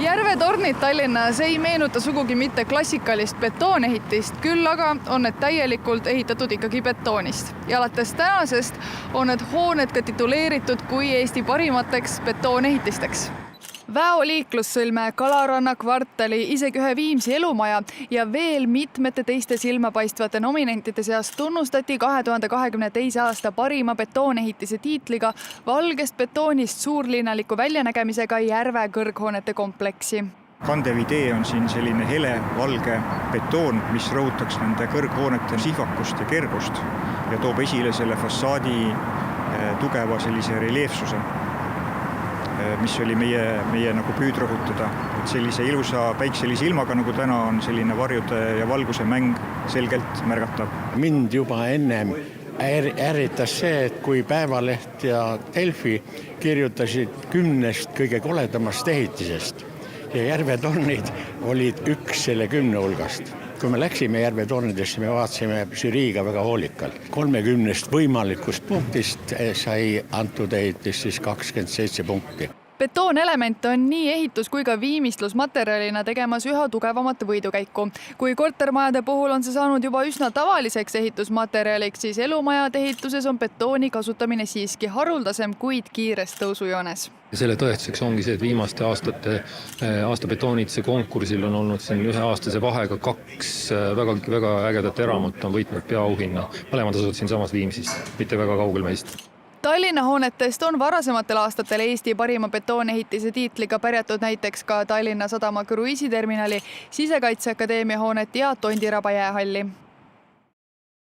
Järve tornid Tallinnas ei meenuta sugugi mitte klassikalist betoonehitist, küll aga on need täielikult ehitatud ikkagi betoonist. Ja alates tänasest on need hooned ka tituleeritud kui Eesti parimateks betoonehitisteks. Väoliiklussõlme, Kalaranna kvartali, isegi ühe Viimsi elumaja ja veel mitmete teiste silmapaistvate nominentide seas tunnustati 2022. aasta parima betoonehitise tiitliga valgest betoonist suurlinnaliku väljanägemisega Järve kõrghoonete kompleksi. Kandev idee on siin selline hele valge betoon, mis rõhutaks nende kõrghoonete sihvakust ja kergust ja toob esile selle fassaadi tugeva sellise reljeefsuse, mis oli meie nagu püüd rõhutada. Et sellise ilusa päikselise ilmaga nagu täna on selline varjude ja valguse mäng selgelt märgatav. Mind juba ennem ärritas see, et kui Päevaleht ja Delfi kirjutasid 10 kõige koledamast ehitisest ja Järve tornid olid üks selle 10 hulgast. Kui me läksime Järve tornidesse, me vaatasime žüriiga väga hoolikalt. 30 võimalikust punktist sai antud ehitis siis 27 punkti. Betoonelement on nii ehitus kui ka viimistlusmaterjalina tegemas üha tugevamat võidukäiku. Kui kortermajade puhul on see saanud juba üsna tavaliseks ehitusmaterjaliks, siis elumajade ehituses on betooni kasutamine siiski haruldasem, kuid kiires tõusujoones. Selle tõestuseks ongi see, et viimaste aasta betoonituse konkursil on olnud siin üheaastase vahega 2 väga ägedat eramut on võitnud peaauhinna. Mõlemad asud siin samas Viimsis, mitte väga kaugel meist. Tallinna hoonetest on varasematel aastatel Eesti parima betoonehitise tiitliga pärjatud näiteks ka Tallinna Sadama kruiisiterminali, Sisekaitseakadeemia hoonet ja Tondiraba jäähalli.